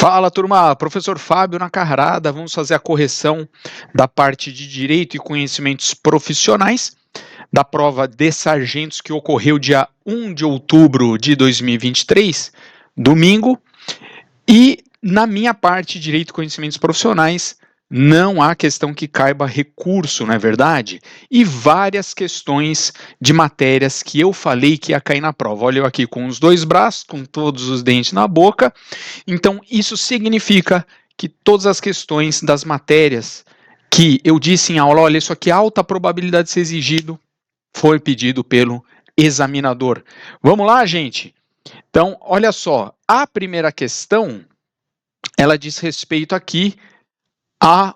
Fala, turma, professor Fábio na carrada, vamos fazer a correção da parte de Direito e Conhecimentos Profissionais da prova de sargentos que ocorreu dia 1 de outubro de 2023, domingo, e na minha parte de Direito e Conhecimentos Profissionais não há questão que caiba recurso, não é verdade? E várias questões de matérias que eu falei que ia cair na prova. Olha eu aqui com os dois braços, com todos os dentes na boca. Então, isso significa que todas as questões das matérias que eu disse em aula, olha, isso aqui é alta probabilidade de ser exigido, foi pedido pelo examinador. Vamos lá, gente? Então, olha só, a primeira questão, ela diz respeito aqui à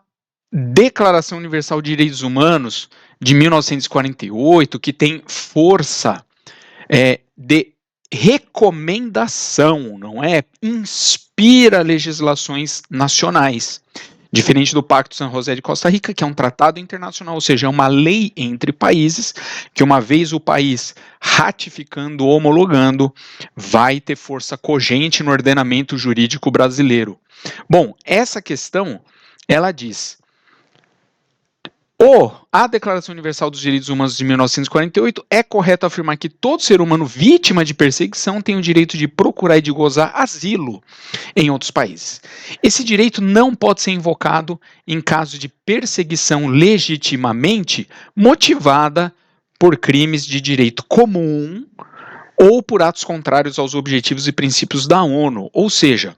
Declaração Universal de Direitos Humanos de 1948, que tem força de recomendação, não é? Inspira legislações nacionais. Diferente do Pacto San José de Costa Rica, que é um tratado internacional, ou seja, é uma lei entre países, que uma vez o país ratificando, homologando, vai ter força cogente no ordenamento jurídico brasileiro. Bom, essa questão, ela diz: a Declaração Universal dos Direitos Humanos de 1948 é correto afirmar que todo ser humano vítima de perseguição tem o direito de procurar e de gozar asilo em outros países. Esse direito não pode ser invocado em caso de perseguição legitimamente motivada por crimes de direito comum ou por atos contrários aos objetivos e princípios da ONU, ou seja,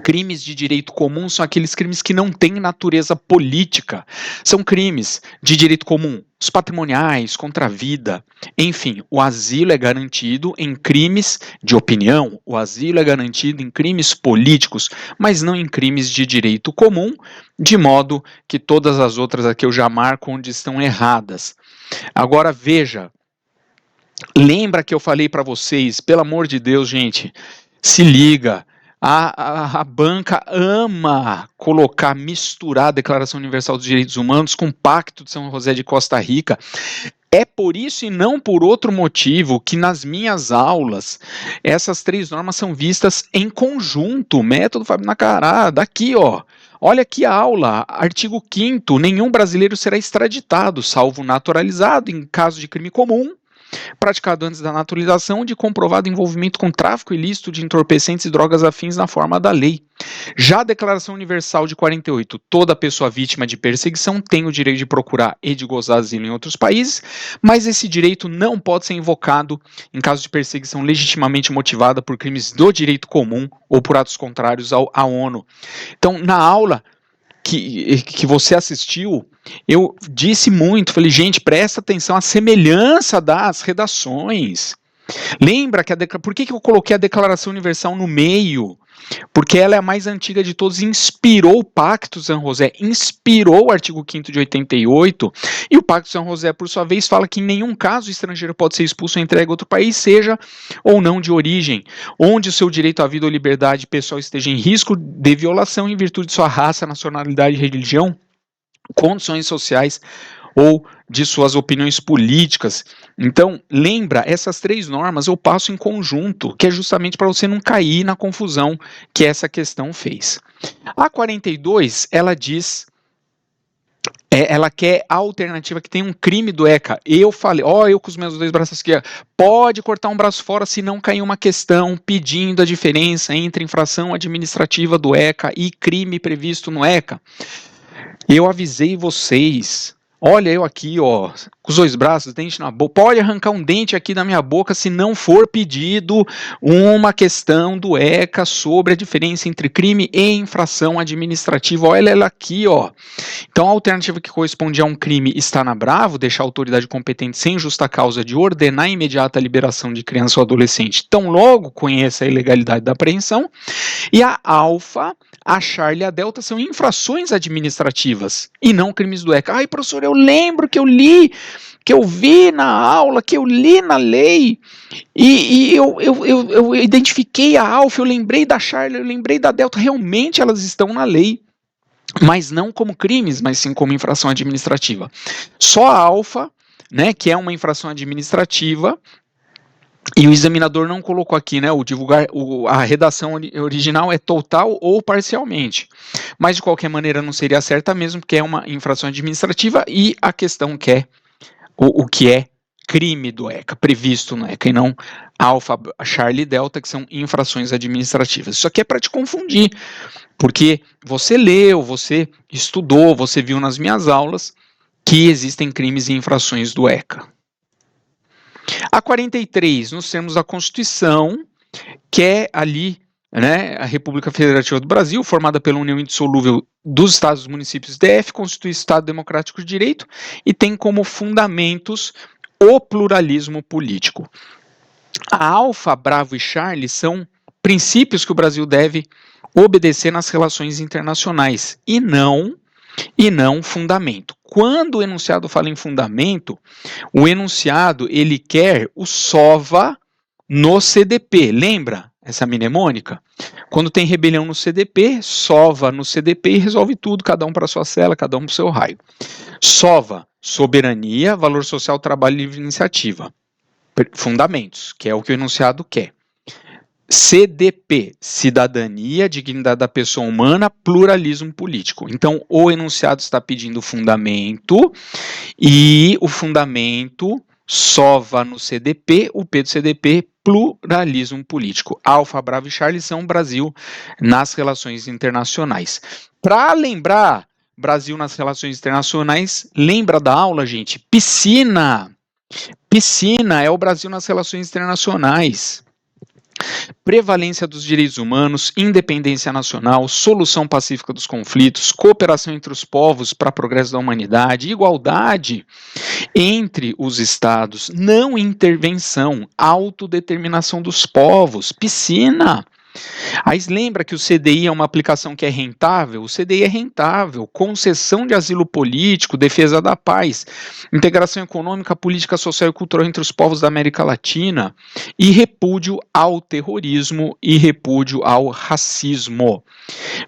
crimes de direito comum são aqueles crimes que não têm natureza política. São crimes de direito comum, os patrimoniais, contra a vida. Enfim, o asilo é garantido em crimes de opinião, o asilo é garantido em crimes políticos, mas não em crimes de direito comum, de modo que todas as outras aqui eu já marco onde estão erradas. Agora veja, lembra que eu falei para vocês, pelo amor de Deus, gente, se liga. A banca ama misturar a Declaração Universal dos Direitos Humanos com o Pacto de São José de Costa Rica. É por isso e não por outro motivo que nas minhas aulas essas três normas são vistas em conjunto. Método Fábio Nacarada, aqui ó. Olha aqui a aula, artigo 5º, nenhum brasileiro será extraditado, salvo naturalizado em caso de crime comum, praticado antes da naturalização, de comprovado envolvimento com tráfico ilícito de entorpecentes e drogas afins na forma da lei. Já a Declaração Universal de 48, toda pessoa vítima de perseguição tem o direito de procurar e de gozar asilo em outros países, mas esse direito não pode ser invocado em caso de perseguição legitimamente motivada por crimes do direito comum ou por atos contrários à ONU. Então, na aula que você assistiu, eu disse muito, falei, gente, presta atenção à semelhança das redações. Lembra que por que eu coloquei a Declaração Universal no meio? Porque ela é a mais antiga de todos e inspirou o Pacto San José, inspirou o artigo 5º de 88, e o Pacto San José, por sua vez, fala que em nenhum caso o estrangeiro pode ser expulso ou entregue a outro país, seja ou não de origem, onde o seu direito à vida ou liberdade pessoal esteja em risco de violação em virtude de sua raça, nacionalidade, religião, condições sociais ou de suas opiniões políticas. Então, lembra, essas três normas eu passo em conjunto, que é justamente para você não cair na confusão que essa questão fez. A 42, ela diz, ela quer a alternativa que tem um crime do ECA. Eu falei, eu com os meus dois braços aqui, pode cortar um braço fora se não cair uma questão pedindo a diferença entre infração administrativa do ECA e crime previsto no ECA. Eu avisei vocês. Olha eu aqui, com os dois braços, dente na boca. Pode arrancar um dente aqui da minha boca se não for pedido uma questão do ECA sobre a diferença entre crime e infração administrativa. Olha ela aqui, Então, a alternativa que corresponde a um crime está na Bravo, deixar a autoridade competente sem justa causa de ordenar a imediata liberação de criança ou adolescente, tão logo conheça a ilegalidade da apreensão. E a Alfa, a Charlie e a Delta são infrações administrativas e não crimes do ECA. Ai, professor, eu lembro que eu li, que eu vi na aula, que eu li na lei, e eu identifiquei a Alfa, eu lembrei da Charlie, eu lembrei da Delta, realmente elas estão na lei, mas não como crimes, mas sim como infração administrativa. Só a Alfa, né, que é uma infração administrativa, E o examinador não colocou aqui, né, a redação original é total ou parcialmente. Mas, de qualquer maneira, não seria certa mesmo, porque é uma infração administrativa e a questão quer o que é crime do ECA, previsto no ECA, e não alfa, Charlie e delta, que são infrações administrativas. Isso aqui é para te confundir, porque você leu, você estudou, você viu nas minhas aulas que existem crimes e infrações do ECA. A 43, nos termos da Constituição, que é ali, né, a República Federativa do Brasil, formada pela união indissolúvel dos estados e municípios DF, constitui Estado Democrático de Direito e tem como fundamentos o pluralismo político. A Alfa, Bravo e Charlie são princípios que o Brasil deve obedecer nas relações internacionais e não fundamento. Quando o enunciado fala em fundamento, o enunciado ele quer o SOVA no CDP. Lembra essa mnemônica? Quando tem rebelião no CDP, SOVA no CDP e resolve tudo, cada um para sua cela, cada um para o seu raio. SOVA, soberania, valor social, trabalho e livre iniciativa. Fundamentos, que é o que o enunciado quer. CDP, cidadania, dignidade da pessoa humana, pluralismo político. Então, o enunciado está pedindo fundamento e o fundamento SOVA no CDP, o P do CDP, pluralismo político. Alfa, Bravo e Charlie são Brasil nas relações internacionais. Para lembrar Brasil nas relações internacionais, lembra da aula, gente? Piscina. Piscina é o Brasil nas relações internacionais. Prevalência dos direitos humanos, independência nacional, solução pacífica dos conflitos, cooperação entre os povos para progresso da humanidade, igualdade entre os estados, não intervenção, autodeterminação dos povos, piscina. Aí lembra que o CDI é uma aplicação que é rentável? O CDI é rentável, concessão de asilo político, defesa da paz, integração econômica, política, social e cultural entre os povos da América Latina e repúdio ao terrorismo e repúdio ao racismo.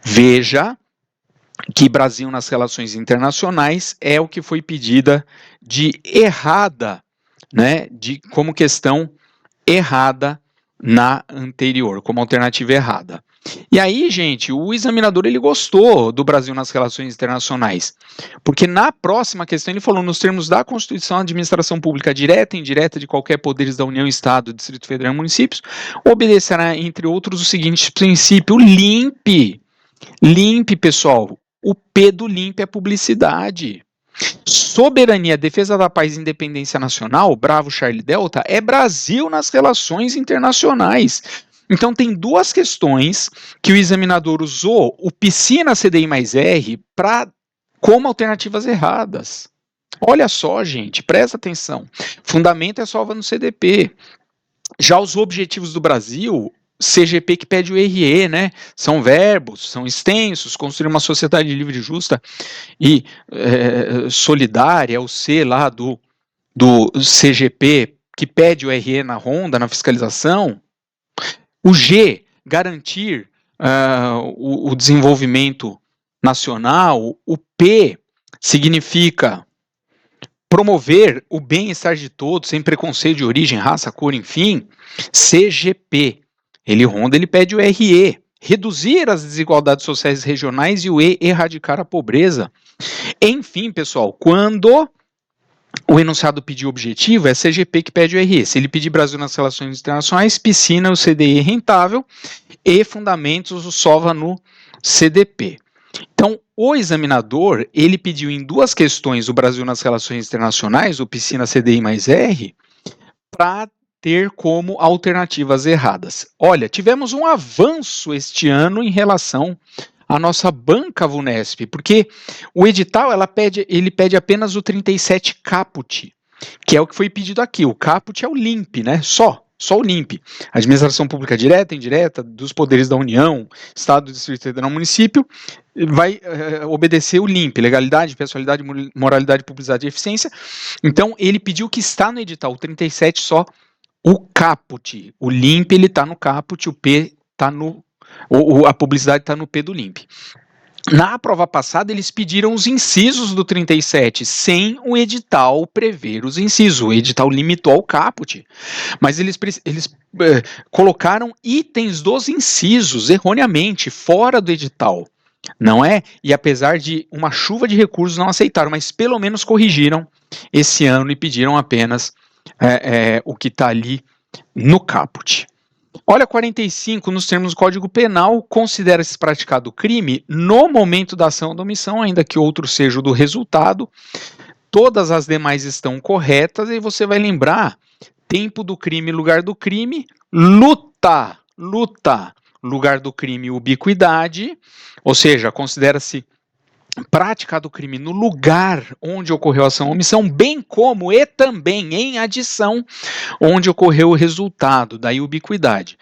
Veja que Brasil nas relações internacionais é o que foi pedida de errada, né, como questão errada na anterior, como alternativa errada. E aí, gente, o examinador ele gostou do Brasil nas relações internacionais, porque na próxima questão ele falou nos termos da Constituição, a administração pública direta e indireta de qualquer poderes da União, Estado, Distrito Federal e municípios obedecerá, entre outros, o seguinte princípio: limpe, pessoal. O P do limpe é publicidade. Soberania, defesa da paz e independência nacional, Bravo, Charlie, Delta, é Brasil nas relações internacionais. Então tem duas questões que o examinador usou o piscina CDI mais R como alternativas erradas. Olha só, gente, presta atenção. Fundamento é salva no CDP. Já os objetivos do Brasil, CGP que pede o RE, né? São verbos, são extensos, construir uma sociedade livre, justa e solidária, o C lá do CGP que pede o RE na ronda, na fiscalização. O G, garantir o desenvolvimento nacional. O P significa promover o bem-estar de todos, sem preconceito de origem, raça, cor, enfim. CGP, ele ronda, ele pede o RE. Reduzir as desigualdades sociais regionais e o E, erradicar a pobreza. Enfim, pessoal, quando o enunciado pedir objetivo, é CGP que pede o RE. Se ele pedir Brasil nas relações internacionais, piscina, o CDI rentável e fundamentos, o SOVA no CDP. Então, o examinador, ele pediu em duas questões o Brasil nas relações internacionais, o piscina, CDI mais R, para ter como alternativas erradas. Olha, tivemos um avanço este ano em relação à nossa banca VUNESP, porque o edital ele pede apenas o 37 caput, que é o que foi pedido aqui. O caput é o LIMP, né? Só o LIMP. Administração pública direta, indireta, dos poderes da União, Estado, Distrito Federal, município, vai obedecer o LIMP, legalidade, pessoalidade, moralidade, publicidade e eficiência. Então, ele pediu que está no edital, o 37 só, o caput. O LIMP, ele está no caput, o P está no... a publicidade está no P do LIMP. Na prova passada, eles pediram os incisos do 37, sem o edital prever os incisos. O edital limitou ao caput, mas eles colocaram itens dos incisos erroneamente, fora do edital. Não é? E apesar de uma chuva de recursos, não aceitaram, mas pelo menos corrigiram esse ano e pediram apenas o que está ali no caput. Olha, 45, nos termos do Código Penal, considera-se praticado o crime no momento da ação ou da omissão, ainda que outro seja o do resultado. Todas as demais estão corretas, e você vai lembrar: tempo do crime, lugar do crime, luta, lugar do crime, ubiquidade, ou seja, considera-se prática do crime no lugar onde ocorreu a ação ou omissão, bem como e também em adição onde ocorreu o resultado, daí ubiquidade.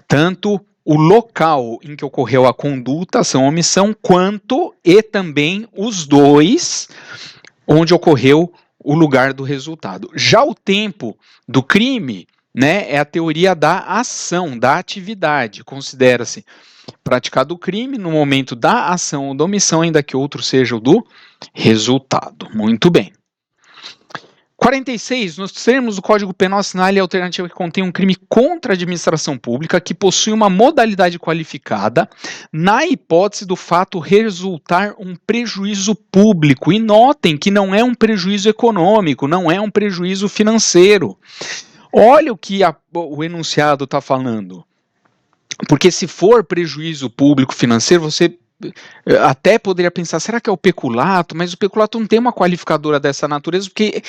Tanto o local em que ocorreu a conduta, ação ou omissão, quanto e também os dois onde ocorreu o lugar do resultado. Já o tempo do crime, né, é a teoria da ação, da atividade. Considera-se praticado o crime no momento da ação ou da omissão, ainda que outro seja o do resultado. Muito bem. 46. Nos termos do Código Penal, assinale a alternativa que contém um crime contra a administração pública que possui uma modalidade qualificada na hipótese do fato resultar um prejuízo público. E notem que não é um prejuízo econômico, não é um prejuízo financeiro. Olha o que o enunciado está falando. Porque se for prejuízo público financeiro, você até poderia pensar, será que é o peculato? Mas o peculato não tem uma qualificadora dessa natureza, porque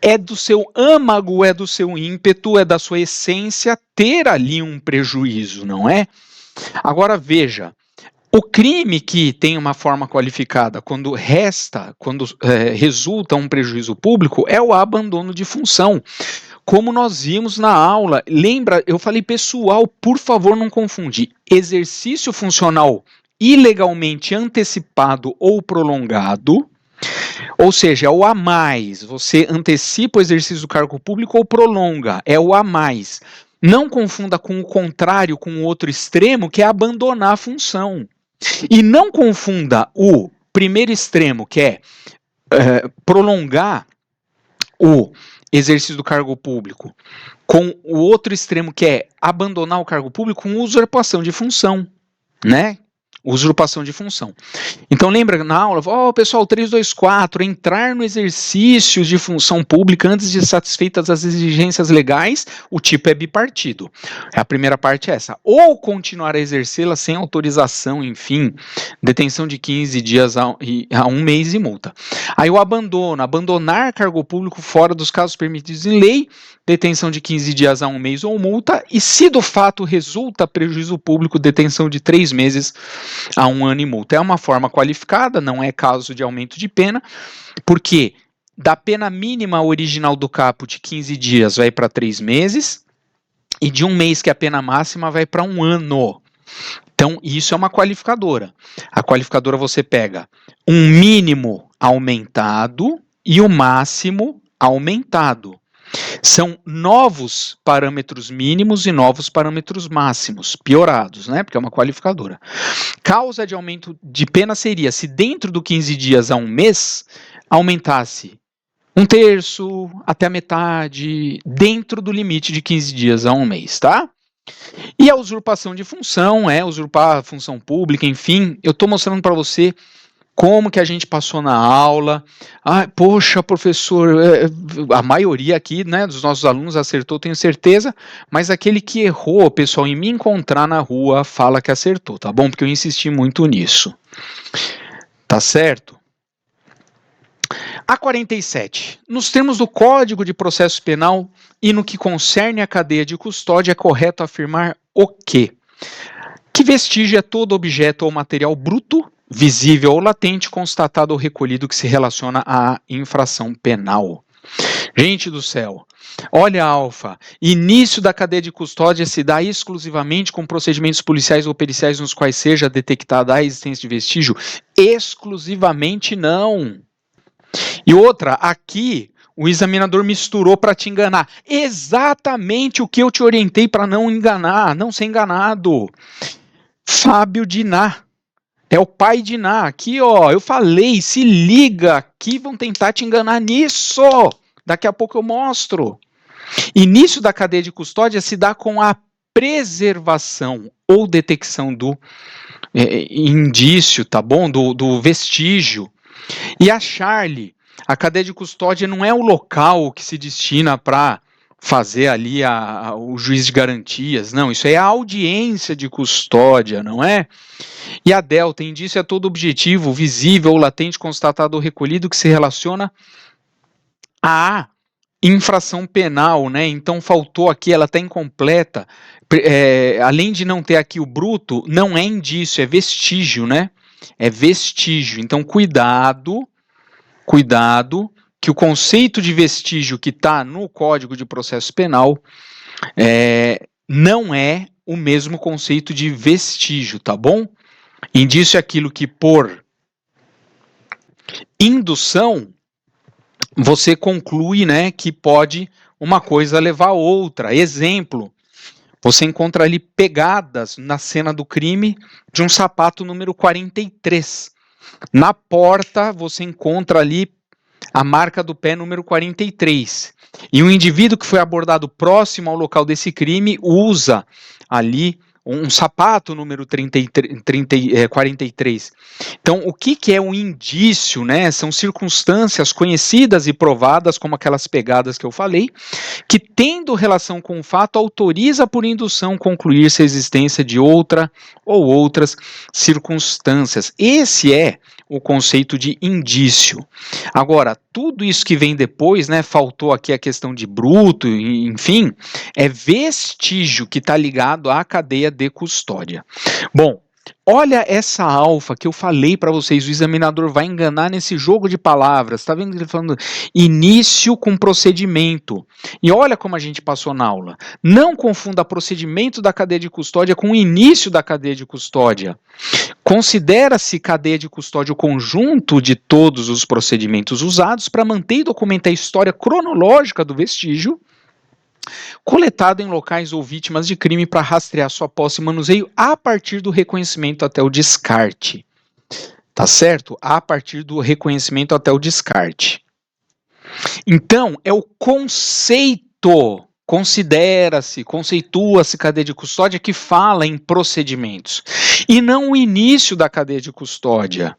é do seu âmago, é do seu ímpeto, é da sua essência ter ali um prejuízo, não é? Agora veja, o crime que tem uma forma qualificada quando resulta um prejuízo público é o abandono de função. Como nós vimos na aula, lembra, eu falei pessoal, por favor não confundir, exercício funcional ilegalmente antecipado ou prolongado, ou seja, é o a mais, você antecipa o exercício do cargo público ou prolonga, é o a mais. Não confunda com o contrário, com o outro extremo, que é abandonar a função. E não confunda o primeiro extremo, que é prolongar o exercício do cargo público, com o outro extremo, que é abandonar o cargo público, com usurpação de função, né? Usurpação de função. Então lembra na aula, pessoal, 324, entrar no exercício de função pública antes de satisfeitas as exigências legais, o tipo é bipartido. A primeira parte é essa, ou continuar a exercê-la sem autorização, enfim, detenção de 15 dias a 1 mês e multa. Aí o abandono, abandonar cargo público fora dos casos permitidos em lei, detenção de 15 dias a 1 mês ou multa, e se do fato resulta prejuízo público, detenção de 3 meses a 1 ano e multa. É uma forma qualificada, não é caso de aumento de pena, porque da pena mínima original do caput, 15 dias, vai para 3 meses, e de 1 mês, que é a pena máxima, vai para 1 ano. Então, isso é uma qualificadora. A qualificadora você pega um mínimo aumentado e o máximo aumentado. São novos parâmetros mínimos e novos parâmetros máximos, piorados, né? Porque é uma qualificadora. Causa de aumento de pena seria se dentro do 15 dias a 1 mês aumentasse 1/3 até a metade, dentro do limite de 15 dias a 1 mês, tá? E a usurpação de função, usurpar a função pública, enfim, eu estou mostrando para você como que a gente passou na aula. Poxa, professor, a maioria aqui, né, dos nossos alunos acertou, tenho certeza, mas aquele que errou, pessoal, em me encontrar na rua, fala que acertou, tá bom? Porque eu insisti muito nisso. Tá certo? A 47. Nos termos do Código de Processo Penal e no que concerne à cadeia de custódia, é correto afirmar o quê? Que vestígio é todo objeto ou material bruto, visível ou latente, constatado ou recolhido que se relaciona à infração penal. Gente do céu, olha, Alfa, início da cadeia de custódia se dá exclusivamente com procedimentos policiais ou periciais nos quais seja detectada a existência de vestígio? Exclusivamente não. E outra, aqui o examinador misturou para te enganar. Exatamente o que eu te orientei para não enganar, não ser enganado. Fábio Diná. É o pai de Ná. Aqui, ó, eu falei, se liga, aqui vão tentar te enganar nisso. Daqui a pouco eu mostro. Início da cadeia de custódia se dá com a preservação ou detecção do indício, tá bom? Do vestígio. E a Charlie, a cadeia de custódia não é o local que se destina para fazer ali o juiz de garantias, não, isso é a audiência de custódia, não é? E a delta, indício é todo objetivo, visível ou latente, constatado ou recolhido que se relaciona à infração penal, né? Então faltou aqui, ela está incompleta. Além de não ter aqui o bruto, não é indício, é vestígio, né? É vestígio. Então cuidado, que o conceito de vestígio que está no Código de Processo Penal não é o mesmo conceito de vestígio, tá bom? Indício é aquilo que por indução você conclui, né, que pode uma coisa levar a outra. Exemplo, você encontra ali pegadas na cena do crime de um sapato número 43. Na porta você encontra ali a marca do pé número 43. E um indivíduo que foi abordado próximo ao local desse crime usa ali um sapato número 43. Então, o que é um indício, né? São circunstâncias conhecidas e provadas, como aquelas pegadas que eu falei, que, tendo relação com o fato, autoriza por indução concluir-se a existência de outra ou outras circunstâncias. Esse é o conceito de indício. Agora, tudo isso que vem depois, né, faltou aqui a questão de bruto, enfim, é vestígio que está ligado à cadeia de custódia. Bom, olha essa alfa que eu falei para vocês, o examinador vai enganar nesse jogo de palavras, tá vendo ele falando início com procedimento, e olha como a gente passou na aula, não confunda procedimento da cadeia de custódia com o início da cadeia de custódia. Considera-se cadeia de custódia o conjunto de todos os procedimentos usados para manter e documentar a história cronológica do vestígio, coletado em locais ou vítimas de crime para rastrear sua posse e manuseio a partir do reconhecimento até o descarte. Tá certo? A partir do reconhecimento até o descarte. Então, é o conceito, conceitua-se cadeia de custódia que fala em procedimentos, e não o início da cadeia de custódia.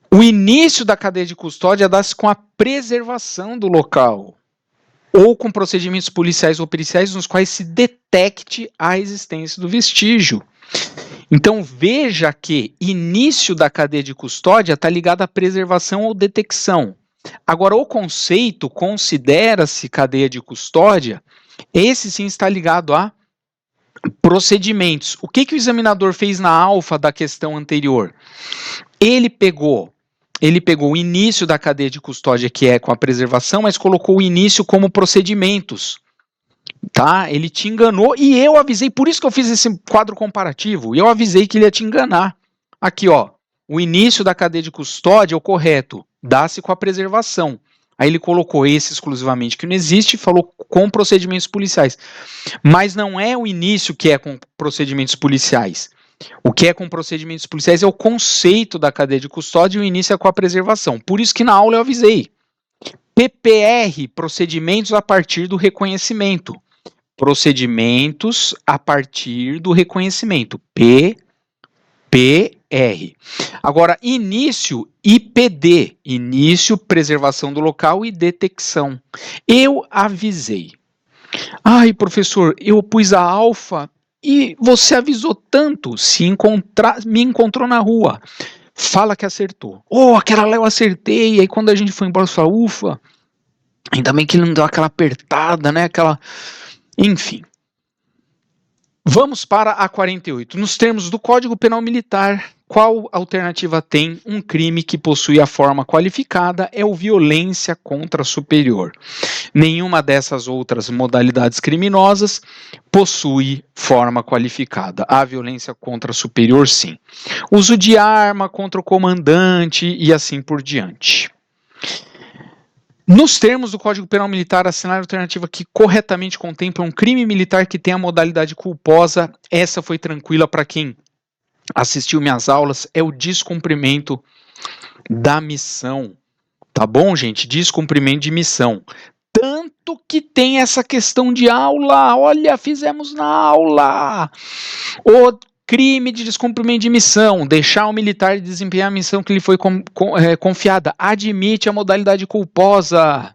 O início da cadeia de custódia dá-se com a preservação do local, ou com procedimentos policiais ou periciais nos quais se detecte a existência do vestígio. Então veja que início da cadeia de custódia está ligado à preservação ou detecção. Agora, o conceito considera-se cadeia de custódia, esse sim está ligado a procedimentos. O que o examinador fez na alfa da questão anterior? Ele pegou o início da cadeia de custódia, que é com a preservação, mas colocou o início como procedimentos. Tá? Ele te enganou e eu avisei, por isso que eu fiz esse quadro comparativo, e eu avisei que ele ia te enganar. Aqui, ó, o início da cadeia de custódia é o correto, dá-se com a preservação. Aí ele colocou esse exclusivamente que não existe e falou com procedimentos policiais. Mas não é o início que é com procedimentos policiais. O que é com procedimentos policiais é o conceito da cadeia de custódia e o início é com a preservação. Por isso que na aula eu avisei. PPR, procedimentos a partir do reconhecimento. Procedimentos a partir do reconhecimento. PPR. Agora, início, IPD. Início, preservação do local e detecção. Eu avisei. Ai, professor, eu pus a alfa e você avisou tanto. Me encontrou na rua. Fala que acertou. Oh, aquela lá eu acertei. Aí quando a gente foi embora, você fala, ufa. Ainda bem que ele não deu aquela apertada, né? Enfim. Vamos para a 48. Nos termos do Código Penal Militar, qual alternativa tem um crime que possui a forma qualificada? É o violência contra superior. Nenhuma dessas outras modalidades criminosas possui forma qualificada. A violência contra superior, sim. Uso de arma contra o comandante e assim por diante. Nos termos do Código Penal Militar, assinar a alternativa que corretamente contempla um crime militar que tem a modalidade culposa, essa foi tranquila para quem assistiu minhas aulas, é o descumprimento da missão. Tá bom, gente? Descumprimento de missão. Tanto que tem essa questão de aula. Olha, fizemos na aula. O crime de descumprimento de missão, deixar o militar desempenhar a missão que lhe foi confiada, admite a modalidade culposa.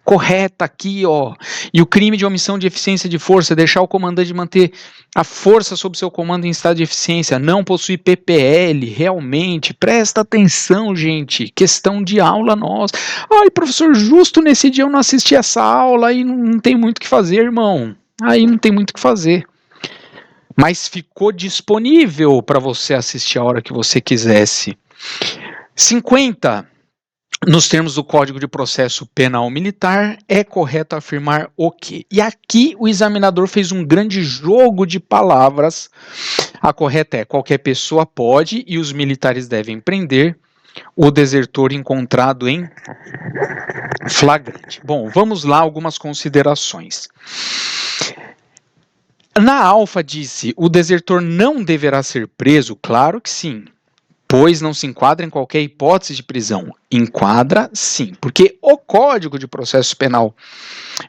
Correta aqui, ó. E o crime de omissão de eficiência de força, deixar o comandante manter a força sob seu comando em estado de eficiência, não possui PPL, realmente, presta atenção, gente, questão de aula nossa. Ai, professor, justo nesse dia eu não assisti essa aula, aí não tem muito o que fazer, irmão. Aí não tem muito o que fazer. Mas ficou disponível para você assistir a hora que você quisesse. 50. Nos termos do Código de Processo Penal Militar, é correto afirmar o quê? E aqui o examinador fez um grande jogo de palavras. A correta é: qualquer pessoa pode e os militares devem prender o desertor encontrado em flagrante. Bom, vamos lá, algumas considerações. Na alfa disse: o desertor não deverá ser preso? Claro que sim. Pois não se enquadra em qualquer hipótese de prisão. Enquadra, sim, porque o Código de Processo Penal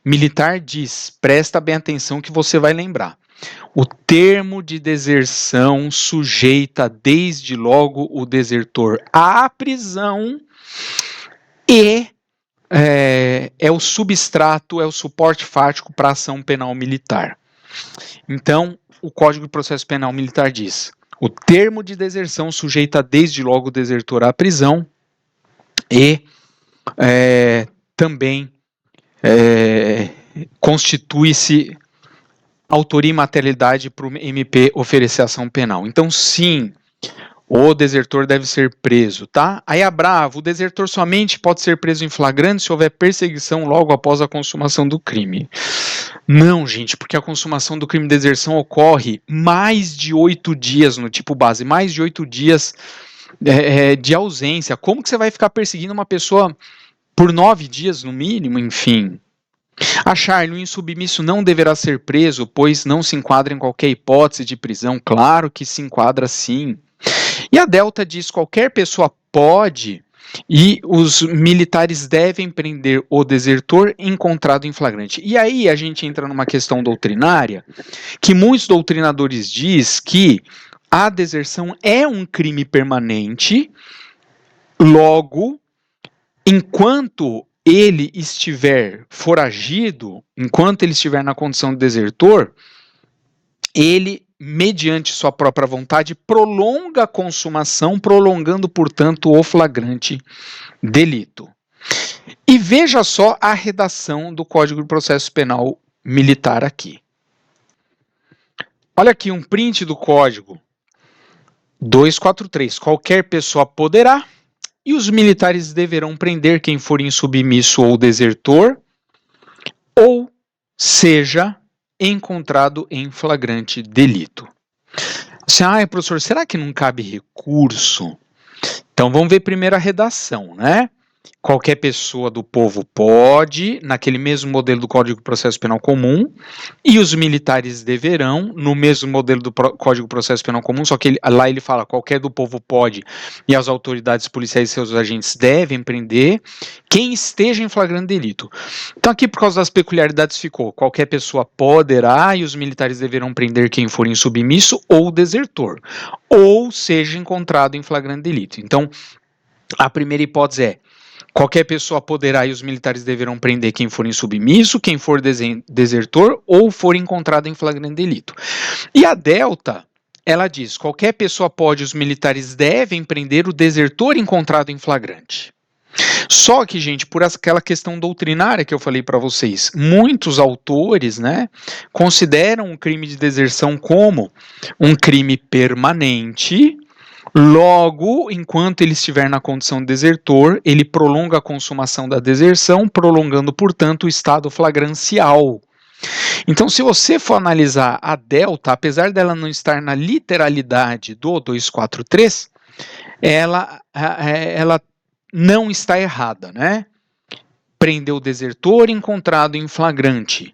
Militar diz, presta bem atenção que você vai lembrar, o termo de deserção sujeita desde logo o desertor à prisão e é o substrato, é o suporte fático para a ação penal militar. Então, o Código de Processo Penal Militar diz: o termo de deserção sujeita desde logo o desertor à prisão e também constitui-se autoria e materialidade para o MP oferecer ação penal. Então, sim, o desertor deve ser preso, tá? Aí a bravo, o desertor somente pode ser preso em flagrante se houver perseguição logo após a consumação do crime. Não, gente, porque a consumação do crime de deserção ocorre mais de 8 dias no tipo base, mais de 8 dias de ausência. Como que você vai ficar perseguindo uma pessoa por 9 dias no mínimo, enfim? Achar o insubmisso não deverá ser preso, pois não se enquadra em qualquer hipótese de prisão. Claro que se enquadra sim. E a Delta diz: qualquer pessoa pode e os militares devem prender o desertor encontrado em flagrante. E aí a gente entra numa questão doutrinária, que muitos doutrinadores diz que a deserção é um crime permanente, logo, enquanto ele estiver foragido, enquanto ele estiver na condição de desertor, ele, mediante sua própria vontade, prolonga a consumação, prolongando, portanto, o flagrante delito. E veja só a redação do Código de Processo Penal Militar aqui. Olha aqui um print do código 243. Qualquer pessoa poderá e os militares deverão prender quem for insubmisso ou desertor, ou seja, encontrado em flagrante delito. Assim, professor, será que não cabe recurso? Então vamos ver primeiro a redação, né? Qualquer pessoa do povo pode, naquele mesmo modelo do Código de Processo Penal Comum, e os militares deverão, no mesmo modelo do Código de Processo Penal Comum, só que lá ele fala: qualquer do povo pode, e as autoridades policiais e seus agentes devem prender quem esteja em flagrante delito. Então aqui, por causa das peculiaridades, ficou: qualquer pessoa poderá, e os militares deverão prender quem for insubmisso ou desertor, ou seja encontrado em flagrante delito. Então, a primeira hipótese é: qualquer pessoa poderá e os militares deverão prender quem for insubmisso, quem for desertor ou for encontrado em flagrante delito. E a Delta, ela diz: qualquer pessoa pode e os militares devem prender o desertor encontrado em flagrante. Só que, gente, por aquela questão doutrinária que eu falei para vocês, muitos autores, né, consideram o crime de deserção como um crime permanente. Logo, enquanto ele estiver na condição de desertor, ele prolonga a consumação da deserção, prolongando, portanto, o estado flagrancial. Então, se você for analisar a Delta, apesar dela não estar na literalidade do 243, ela não está errada, né? Prender o desertor encontrado em flagrante,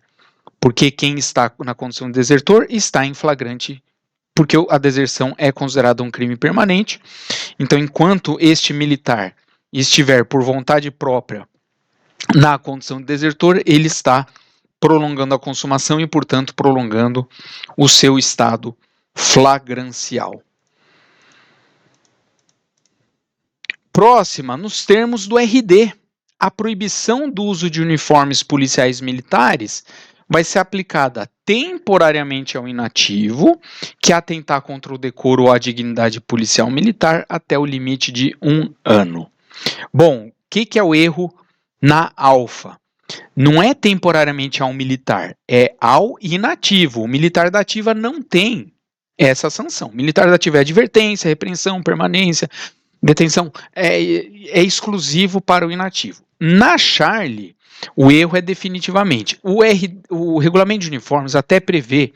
porque quem está na condição de desertor está em flagrante porque a deserção é considerada um crime permanente. Então, enquanto este militar estiver por vontade própria na condição de desertor, ele está prolongando a consumação e, portanto, prolongando o seu estado flagrancial. Próxima, nos termos do RD, a proibição do uso de uniformes policiais militares vai ser aplicada temporariamente ao inativo que atentar contra o decoro ou a dignidade policial militar até o limite de 1 ano. Bom, o que é o erro na alfa? Não é temporariamente ao militar, é ao inativo. O militar da ativa não tem essa sanção. O militar da ativa é advertência, repreensão, permanência, detenção, é exclusivo para o inativo. Na Charlie, o erro é definitivamente. O regulamento de uniformes até prevê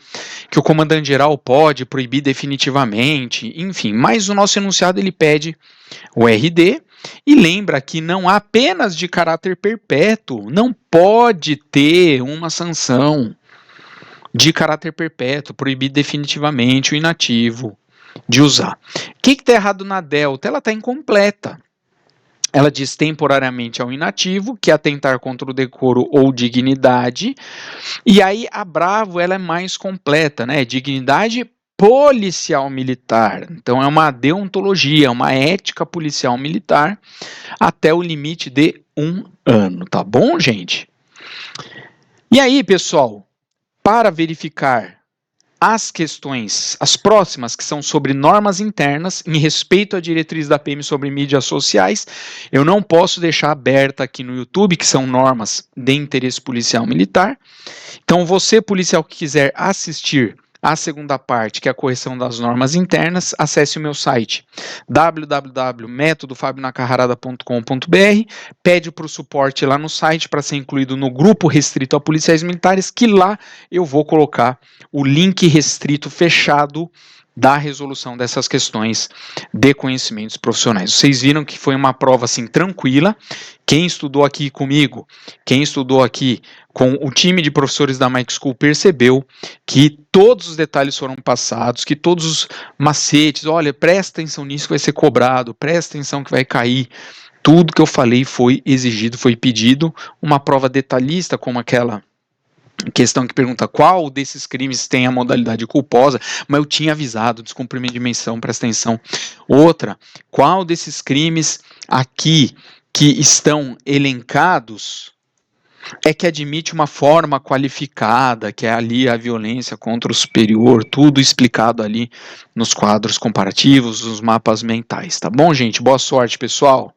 que o comandante-geral pode proibir definitivamente, enfim, mas o nosso enunciado ele pede o RD e lembra que não há penas de caráter perpétuo, não pode ter uma sanção de caráter perpétuo, proibir definitivamente o inativo de usar. O que está errado na Delta? Ela está incompleta. Ela diz temporariamente ao inativo, que é atentar contra o decoro ou dignidade, e aí a Bravo ela é mais completa, né? Dignidade policial militar. Então é uma deontologia, uma ética policial militar até o limite de 1 ano, tá bom, gente? E aí, pessoal, para verificar as questões, as próximas, que são sobre normas internas, em respeito à diretriz da PM sobre mídias sociais, eu não posso deixar aberta aqui no YouTube, que são normas de interesse policial militar. Então, você, policial, que quiser assistir a segunda parte, que é a correção das normas internas, acesse o meu site www.metodofabionacarrarada.com.br, pede para o suporte lá no site para ser incluído no grupo restrito a policiais militares, que lá eu vou colocar o link restrito fechado da resolução dessas questões de conhecimentos profissionais. Vocês viram que foi uma prova assim tranquila. Quem estudou aqui comigo, quem estudou aqui com o time de professores da Mike School percebeu que todos os detalhes foram passados, que todos os macetes, olha, presta atenção nisso que vai ser cobrado, presta atenção que vai cair. Tudo que eu falei foi exigido, foi pedido. Uma prova detalhista como aquela questão que pergunta qual desses crimes tem a modalidade culposa, mas eu tinha avisado, descumprimento de dimensão, presta atenção. Outra, qual desses crimes aqui que estão elencados é que admite uma forma qualificada, que é ali a violência contra o superior, tudo explicado ali nos quadros comparativos, nos mapas mentais, tá bom, gente? Boa sorte, pessoal!